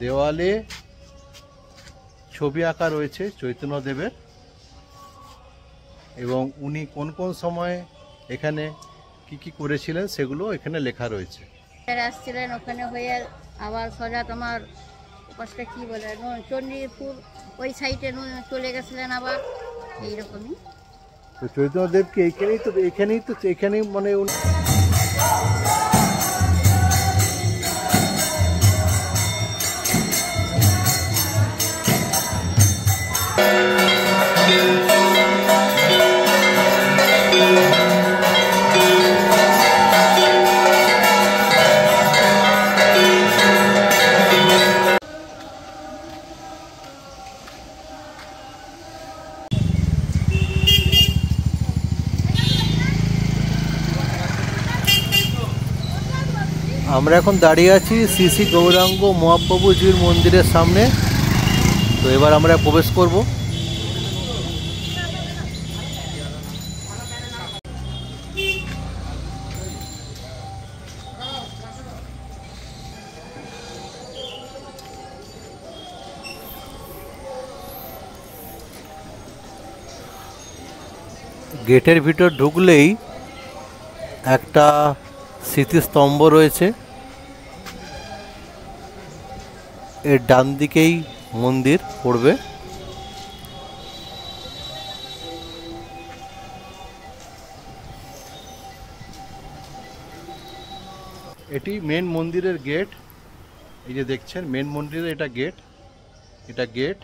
দেওয়ালে ছবি আঁকা রয়েছে চৈতন্যদেবের, এবং উনি কোন কোন সময় এখানে কি কি করেছিলেন সেগুলো এখানে লেখা রয়েছে। আসছিলেন ওখানে হয়ে আবার সোজা তোমার পাশটা কি বলে চণ্ডীপুর ওই সাইডে চলে গেছিলেন আবার এইরকমই। তো চৈতন্যদেবকে এখানেই মানে আমরা এখন দাঁড়িয়ে আছি শ্রী শ্রী গৌরাঙ্গ মহাপ্রভুজির মন্দিরের সামনে। তো এবার আমরা প্রবেশ করব। গেটের ভিতর ঢুকলেই একটা স্মৃতিস্তম্ভ রয়েছে, এর ডান দিকেই মন্দির পড়বে। এটি মেন মন্দিরের গেট। এই যে দেখছেন মেন মন্দিরের এটা গেট।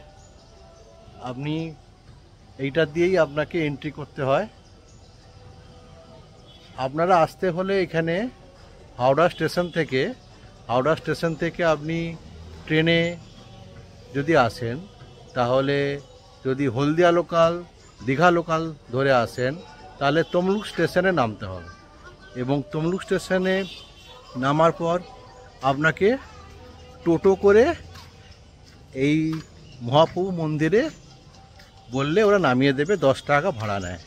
আপনি এইটা দিয়েই আপনাকে এন্ট্রি করতে হয়। আপনারা আসতে হলে এখানে হাওড়া স্টেশন থেকে আপনি ট্রেনে যদি আসেন, তাহলে যদি হলদিয়া লোকাল, দীঘা লোকাল ধরে আসেন, তাহলে তমলুক স্টেশনে নামতে হবে, এবং তমলুক স্টেশনে নামার পর আপনাকে টোটো করে এই মহাপ্রভু মন্দিরে বললে ওরা নামিয়ে দেবে, 10 টাকা ভাড়া নেয়।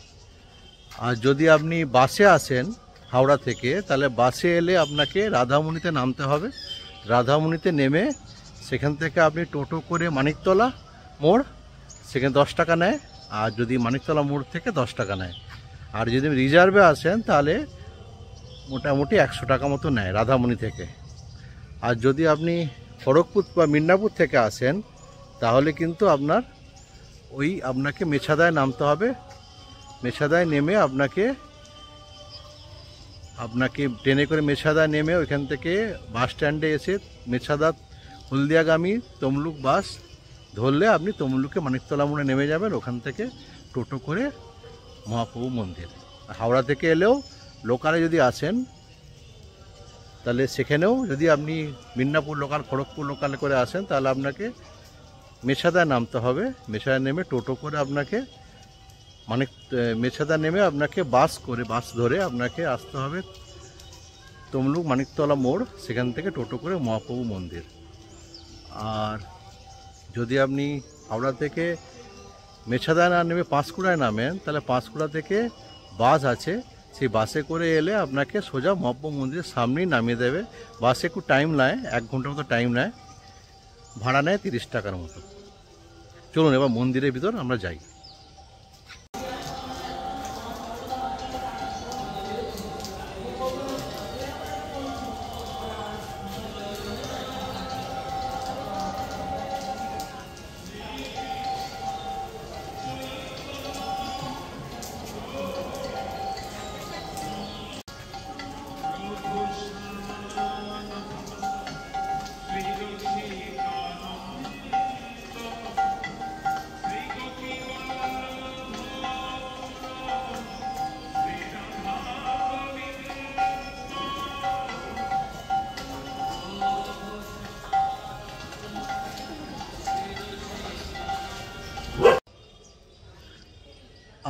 আর যদি আপনি বাসে আসেন হাওড়া থেকে, তাহলে বাসে এলে আপনাকে রাধামণিতে নামতে হবে। রাধামণিতে নেমে সেখান থেকে আপনি টোটো করে মানিকতলা মোড়, সেখানে 10 টাকা নেয়। আর যদি মানিকতলা মোড় থেকে 10 টাকা নেয়। আর যদি রিজার্ভে আসেন তাহলে মোটামুটি 100 টাকা মতো নেয় রাধামণি থেকে। আর যদি আপনি খড়গপুর বা মিদনাপুর থেকে আসেন, তাহলে কিন্তু আপনাকে মেছাদায় নামতে হবে। মেছাদায় নেমে আপনাকে ট্রেনে করে মেছাদায় নেমে ওইখান থেকে বাস স্ট্যান্ডে এসে মেছাদা হলদিয়াগামী তমলুক বাস ধরলে আপনি তমলুকে মানিকতলা মোড়ে নেমে যাবেন। ওখান থেকে টোটো করে মহাপ্রভু মন্দির। হাওড়া থেকে এলেও লোকালে যদি আসেন, তাহলে সেখানেও যদি আপনি মিদনাপুর লোকাল, খড়গপুর লোকালে করে আসেন, তাহলে আপনাকে মেছাদায় নামতে হবে। মেছাদায় নেমে টোটো করে আপনাকে মেছাদা নেমে আপনাকে বাস ধরে আপনাকে আসতে হবে তমলুক মানিকতলা মোড়, সেখান থেকে টোটো করে মহাপ্রভু মন্দির। আর যদি আপনি হাওড়া থেকে মেছাদায় না নেমে পাঁশকুড়ায় নামেন, তাহলে পাঁশকুড়া থেকে বাস আছে, সেই বাসে করে এলে আপনাকে সোজা মহাপ্রভু মন্দিরের সামনেই নামিয়ে দেবে। বাসে একটু টাইম নেয়, 1 ঘন্টা মতো টাইম নেয়, ভাড়া নেয় 30 টাকার মতো। চলুন এবার মন্দিরের ভিতর আমরা যাই।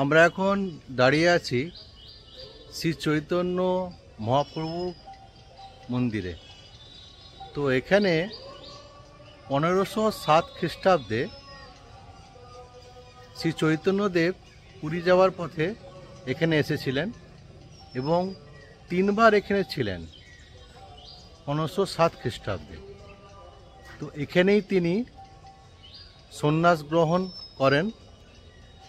আমরা এখন দাঁড়িয়ে আছি শ্রী চৈতন্য মহাপ্রভু মন্দিরে। তো এখানে 1507 খ্রিস্টাব্দে শ্রী চৈতন্যদেব পুরী যাওয়ার পথে এখানে এসেছিলেন এবং 3 বার এখানে ছিলেন 1507 খ্রিস্টাব্দে। তো এখানেই তিনি সন্ন্যাস গ্রহণ করেন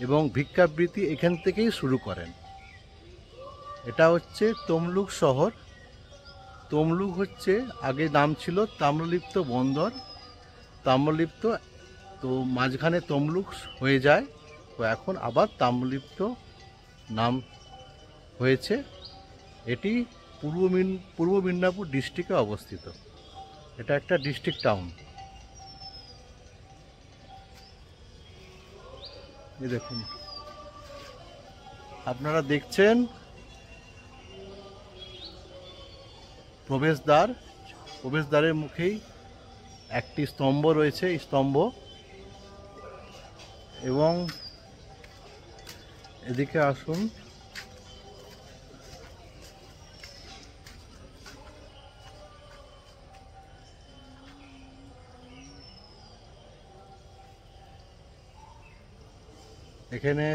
এবং ভিক্ষাবৃত্তি এখান থেকেই শুরু করেন। এটা হচ্ছে তমলুক শহর। তমলুক হচ্ছে আগে নাম ছিল তাম্রলিপ্ত বন্দর। তাম্রলিপ্ত তো মাঝখানে তমলুক হয়ে যায়, তো এখন আবার তাম্রলিপ্ত নাম হয়েছে। এটি পূর্ব মিদনাপুর ডিস্ট্রিক্টে অবস্থিত। এটা একটা ডিস্ট্রিক্ট টাউন। এই দেখুন, আপনারা দেখছেন প্রবেশদ্বার। প্রবেশদ্বারের মুখেই একটি স্তম্ভ রয়েছে, স্তম্ভ, এবং এদিকে আসুন। এখানে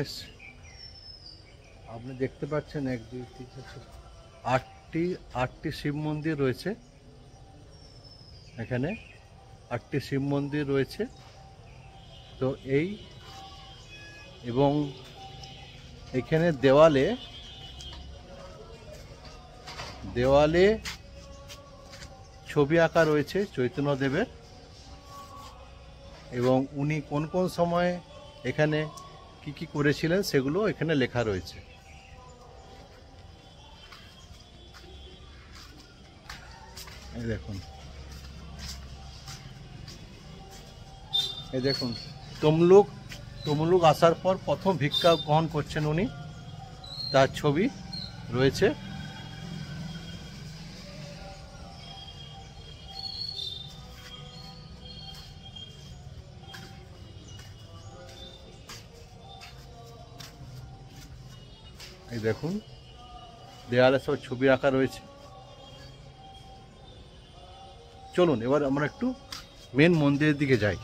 আপনি দেখতে পাচ্ছেন 1 2 3 4 8টি শিব মন্দির রয়েছে। এখানে 8টি শিব মন্দির রয়েছে। তো এই এবং এখানে দেওয়ালে ছবি আঁকা রয়েছে চৈতন্যদেবের, এবং উনি কোন কোন সময়ে এখানে কি কি করেছিলেন সেগুলো এখানে লেখা রয়েছে। এই দেখুন, এই দেখুন, তমলুক আসার পর প্রথম ভিক্ষা গ্রহণ করছেন উনি, তার ছবি রয়েছে। এই দেখুন, দেয়ালে সব ছবি আঁকা রয়েছে। চলুন এবার আমরা একটু মেন মন্দিরের দিকে যাই।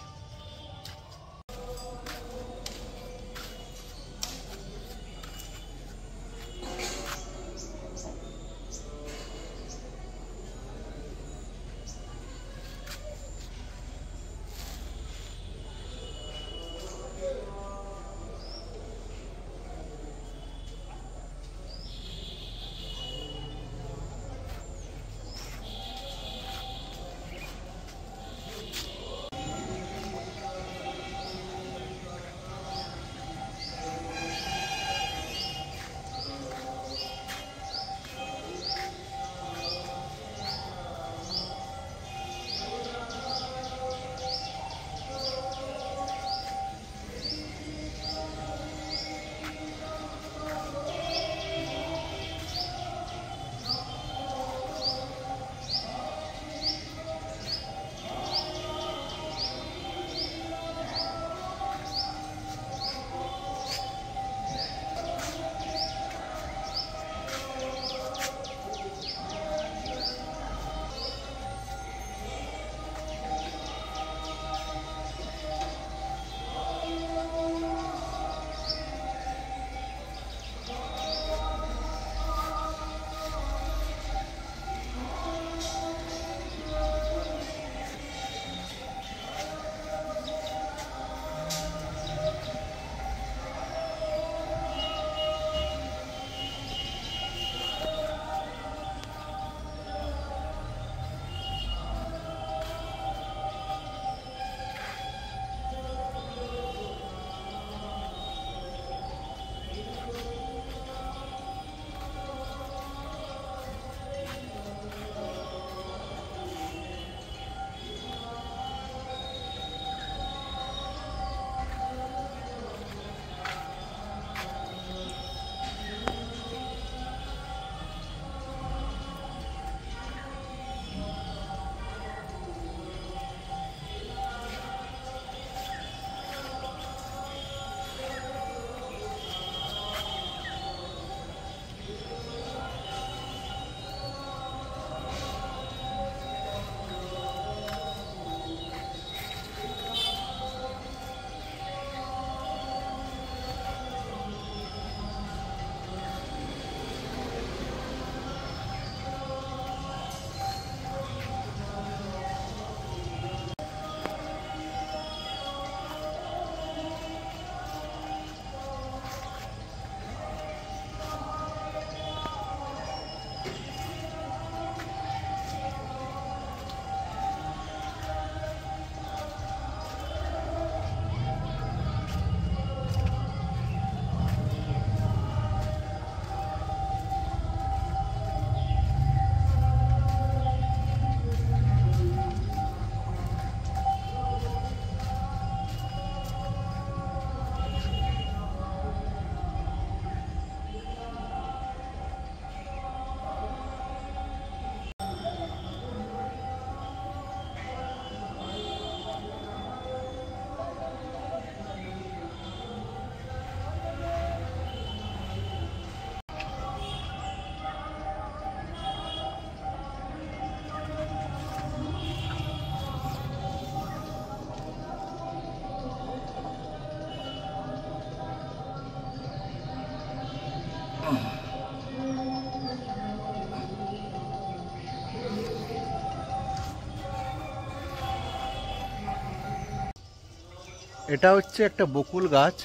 এটা হচ্ছে একটা বকুল গাছ।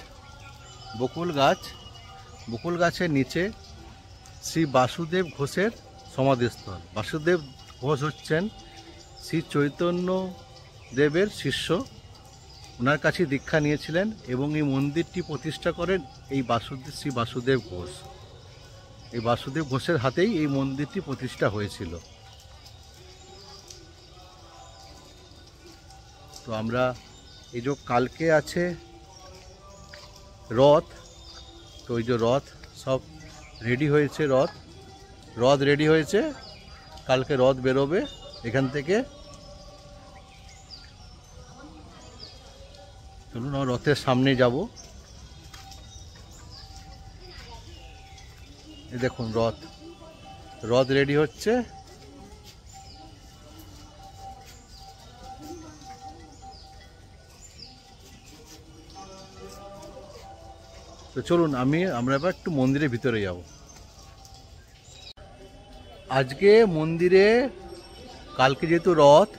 বকুল গাছের নিচে শ্রী বাসুদেব ঘোষের সমাধিস্থল। বাসুদেব ঘোষ হচ্ছেন শ্রী চৈতন্য দেবের শিষ্য। ওনার কাছে দীক্ষা নিয়েছিলেন এবং এই মন্দিরটি প্রতিষ্ঠা করেন শ্রী বাসুদেব ঘোষ। এই বাসুদেব ঘোষের হাতেই এই মন্দিরটি প্রতিষ্ঠা হয়েছিল। তো আমরা এই যে কালকে আছে রথ, তো ওই যে রথ সব রেডি হয়েছে, রথ রেডি হয়েছে। কালকে রথ বেরোবে এখান থেকে। চলুন আমরা রথের সামনে যাব। এই দেখুন রথ রেডি হচ্ছে। তো চলুন আমরা এবার একটু মন্দিরের ভিতরে যাব। আজকে মন্দিরে, কালকে যেহেতু রথ,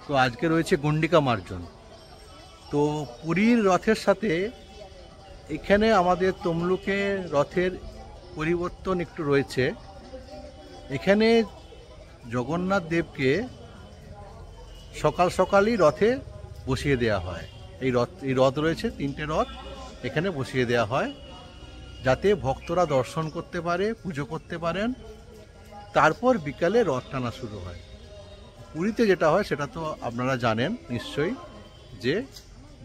তো আজকে রয়েছে গণ্ডিকা মার্জন। তো পুরীর রথের সাথে এখানে আমাদের তমলুকে রথের পরিবর্তন একটু রয়েছে। এখানে জগন্নাথ দেবকে সকাল সকালই রথে বসিয়ে দেওয়া হয়। এই রথ রয়েছে, 3টে রথ এখানে বসিয়ে দেওয়া হয় যাতে ভক্তরা দর্শন করতে পারে, পুজো করতে পারেন। তারপর বিকালে রথ টানা শুরু হয়। পুরীতে যেটা হয় সেটা তো আপনারা জানেন নিশ্চয়ই, যে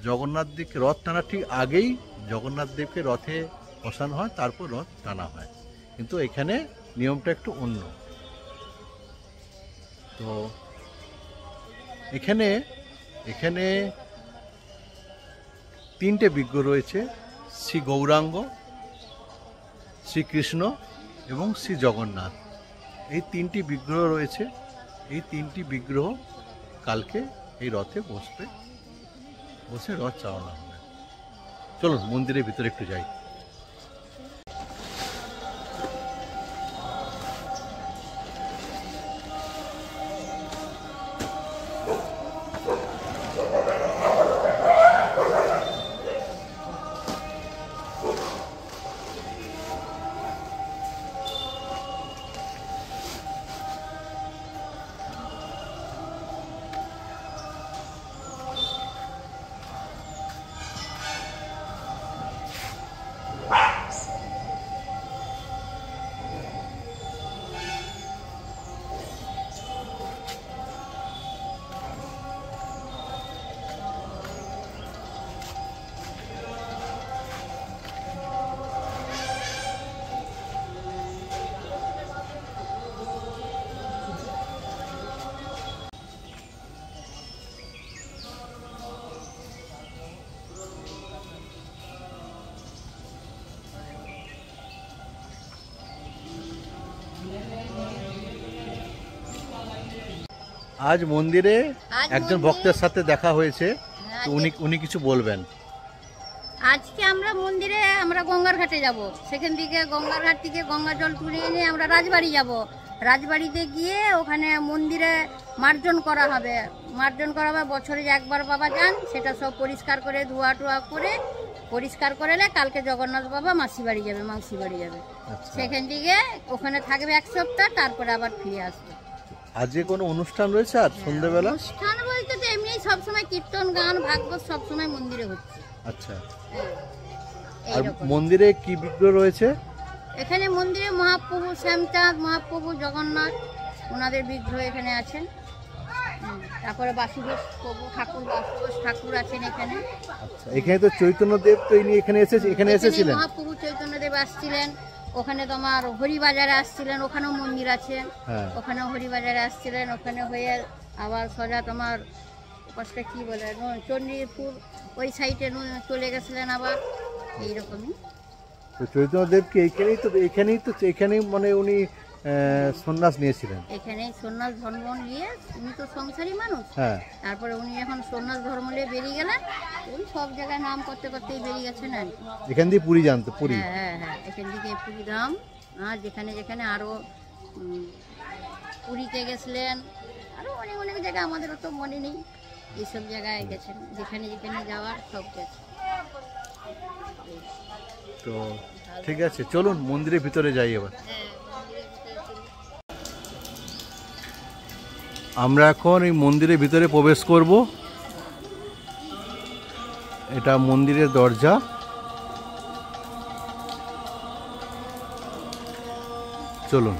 জগন্নাথ দেবকে রথ টানা ঠিক আগেই জগন্নাথ দেবকে রথে বসানো হয়, তারপর রথ টানা হয়। কিন্তু এখানে নিয়মটা একটু অন্য। তো এখানে 3টে বিগ্রহ রয়েছে, শ্রী গৌরাঙ্গ, শ্রীকৃষ্ণ এবং শ্রী জগন্নাথ। এই 3টি বিগ্রহ রয়েছে। এই 3টি বিগ্রহ কালকে এই রথে বসে রথ চালানো হবে। চলুন মন্দিরের ভিতরে একটু যাই। আজ মন্দিরে একজন ভক্তের সাথে দেখা হয়েছে, তো উনি কিছু বলবেন। আজকে আমরা মন্দিরে গঙ্গার ঘাটে যাব। সেখান থেকে গঙ্গার ঘাট থেকে গঙ্গা জল তুলে এনে আমরা রাজবাড়ি যাব। রাজবাড়িতে গিয়ে ওখানে মন্দিরে মার্জন করা হবে। বছরে একবার বাবা যান, সেটা সব পরিষ্কার করে ধোয়া টোয়া করে পরিষ্কার করে কালকে জগন্নাথ বাবা মাসি বাড়ি যাবে। সেখান থেকে ওখানে থাকবে 1 সপ্তাহ, তারপরে আবার ফিরে আসবে। আজকে কোনো অনুষ্ঠান রয়েছে? আর সন্ধ্যাবেলা অনুষ্ঠান বলতে তো এমনি সবসময় কীর্তন গান ভাগবত সবসময় মন্দিরে হচ্ছে। আচ্ছা, আর মন্দিরে কি বিগ্রহ রয়েছে? এখানে মন্দিরে মহাপ্রভু শ্যামচাঁদ, মহাপ্রভু জগন্নাথ, ওনাদের বিগ্রহ এখানে আছেন। তারপরে বাসুদেব ঠাকুর আছেন এখানে। আচ্ছা, এখানে তো চৈতন্যদেব তো এখানে এসেছিলেন। মহাপ্রভু চৈতন্যদেব আসছিলেন। ওখানে তোমার হরিবাজারে আসছিলেন, ওখানেও মন্দির আছে। ওখানেও হরিবাজারে আসছিলেন। ওখানে হয়ে আবার সোজা তোমার পাশটা কি বলে চণ্ডীপুর ওই সাইডে চলে গেছিলেন আবার। এইরকমই চৈতন্যদেবকে এখানেই মানে উনি সন্ন্যাস নিয়েছিলেন। এখানেই সন্ন্যাস ধর্ম নিয়ে, উনি তো সংসারী মানুষ। তারপরে উনি এখন সন্ন্যাস ধর্ম নিয়ে বেরিয়ে গেলেন। ওই সব জায়গায় নাম করতেই বেরিয়ে গেছেন আর কি। এখান দিয়ে পুরী জানতো? হ্যাঁ, এখান থেকে পুরী ধাম। যেখানে আরো পুরীতে গেছিলেন, আরো অনেক জায়গা আমাদেরও তো মনে নেই। এইসব জায়গায় গেছেন, যেখানে যেখানে যাওয়ার সব গেছে। তো ঠিক আছে, চলুন মন্দিরের ভিতরে যাই এবার। হ্যাঁ, মন্দিরের ভিতরে চলুন। আমরা এখন এই মন্দিরের ভিতরে প্রবেশ করব। এটা মন্দিরের দরজা। চলুন।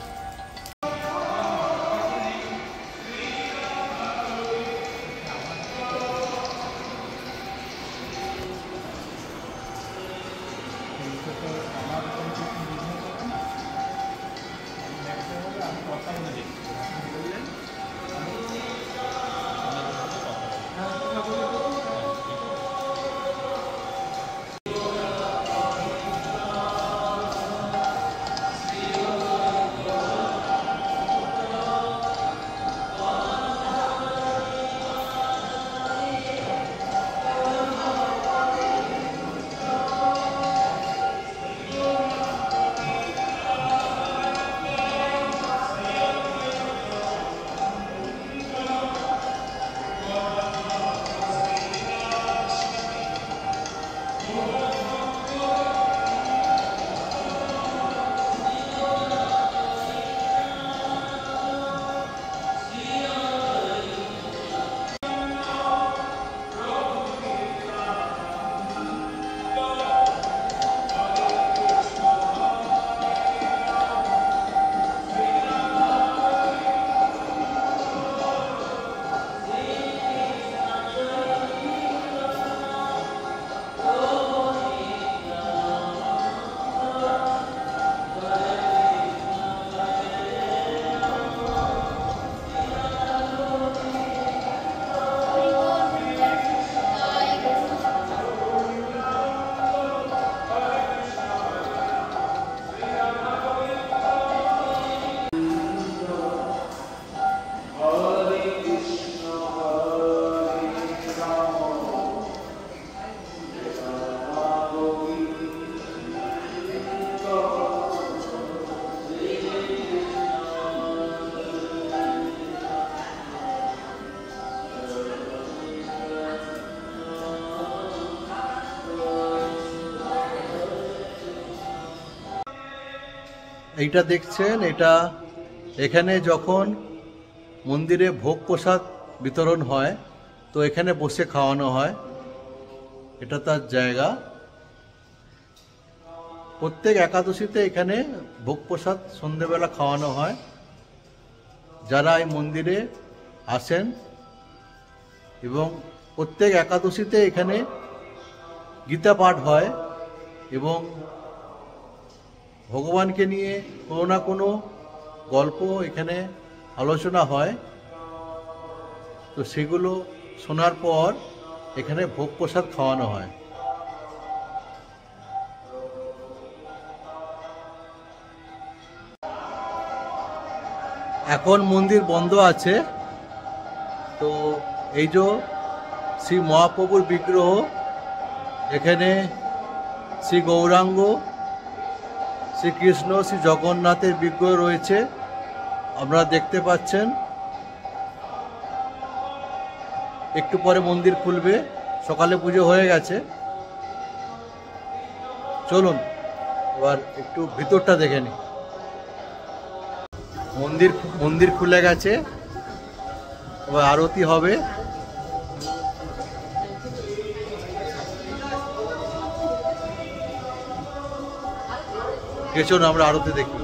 এইটা দেখছেন, এটা এখানে যখন মন্দিরে ভোগ প্রসাদ বিতরণ হয় তো এখানে বসে খাওয়ানো হয়। এটা তার জায়গা। প্রত্যেক একাদশীতে এখানে ভোগ প্রসাদ সন্ধ্যেবেলা খাওয়ানো হয়। যারা এই মন্দিরে আসেন এবং প্রত্যেক একাদশীতে এখানে গীতা পাঠ হয় এবং ভগবানকে নিয়ে কোনো না কোনো গল্প এখানে আলোচনা হয়। তো সেগুলো শোনার পর এখানে ভোগ প্রসাদ খাওয়ানো হয়। এখন মন্দির বন্ধ আছে। তো এই যে শ্রী মহাপ্রভুর বিগ্রহ, এখানে শ্রী গৌরাঙ্গ, শ্রীকৃষ্ণ, শ্রী জগন্নাথের বিগ্রহ রয়েছে, আপনারা দেখতে পাচ্ছেন। একটু পরে মন্দির খুলবে, সকালে পুজো হয়ে গেছে। চলুন এবার একটু ভিতরটা দেখে নিই। মন্দির খুলে গেছে, এবার আরতি হবে। চলুন আমরা আরতি দেখি।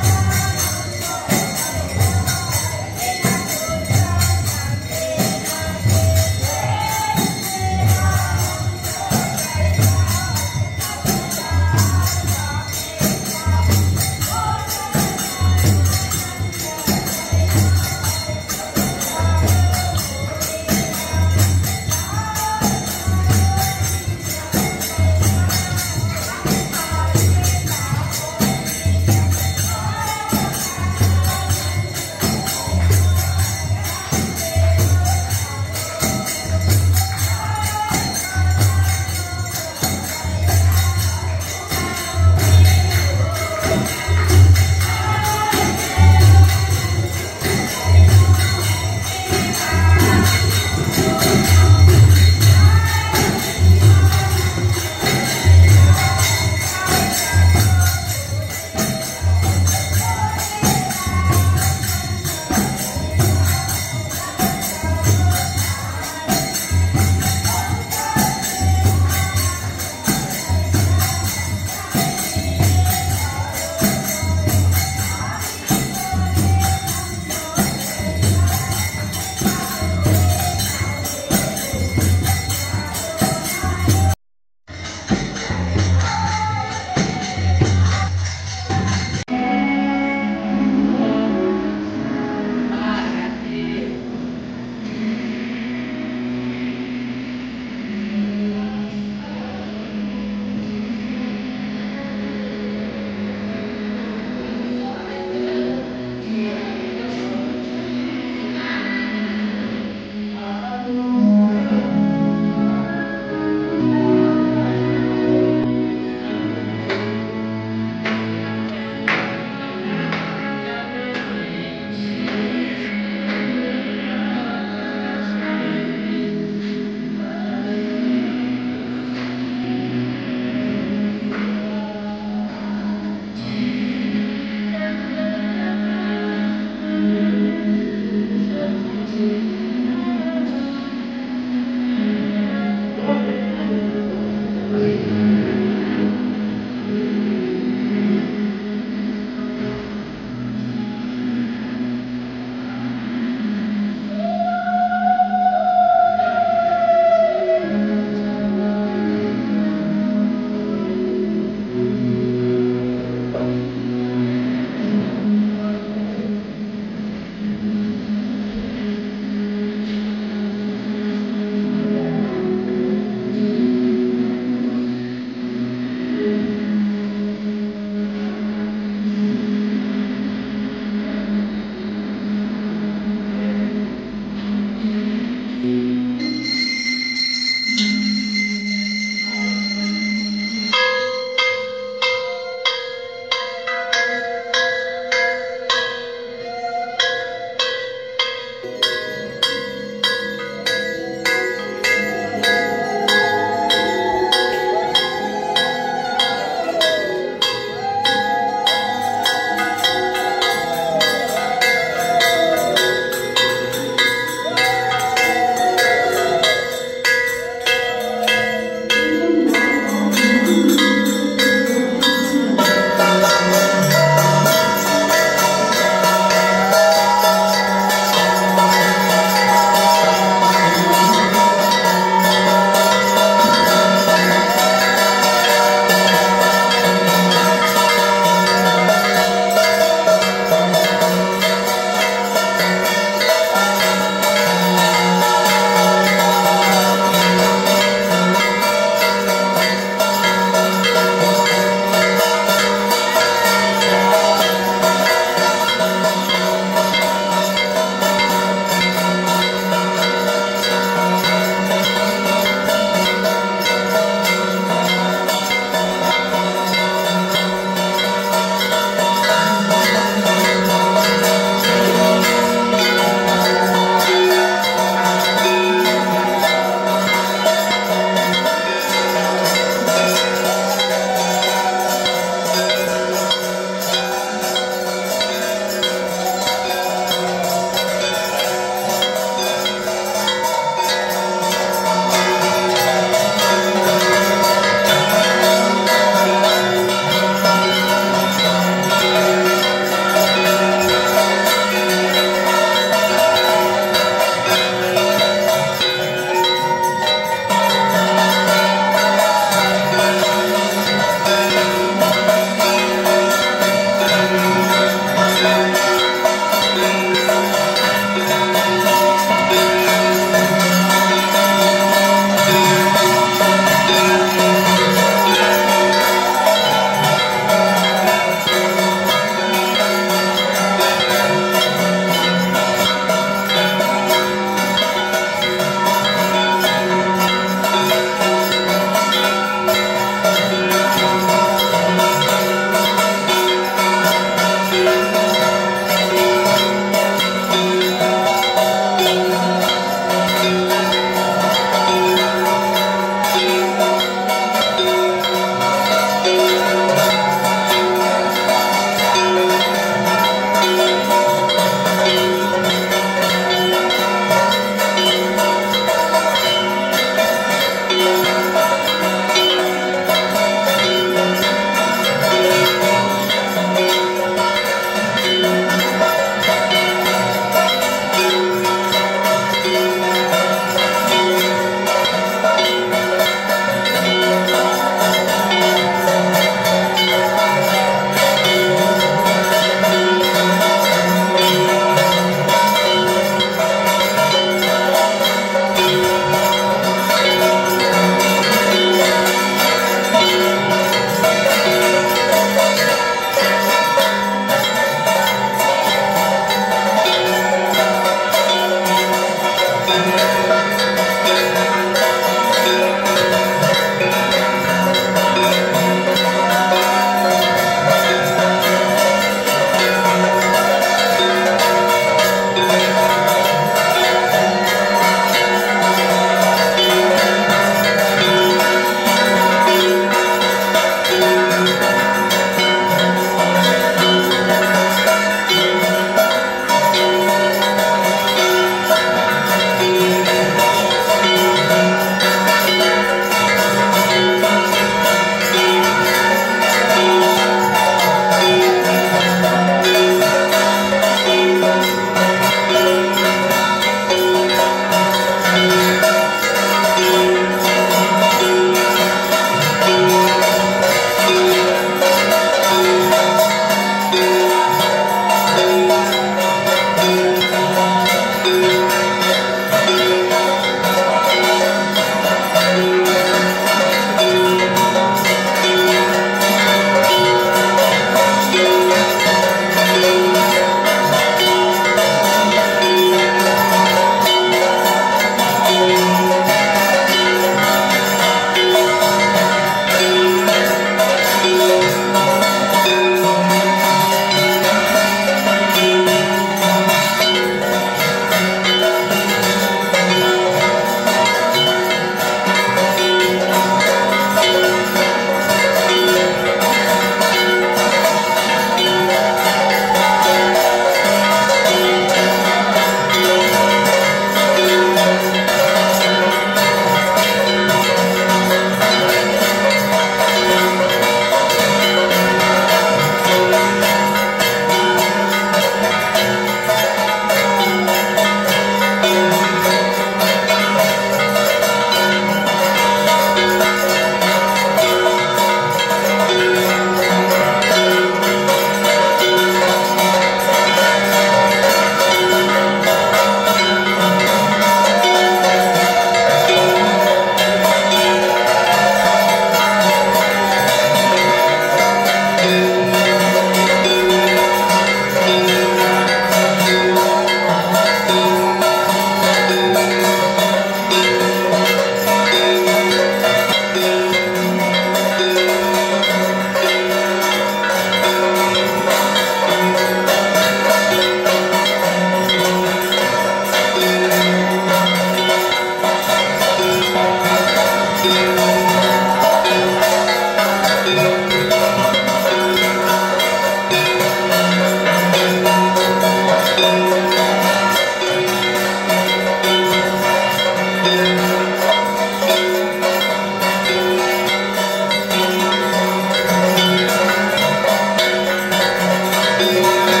ধন্যবাদ।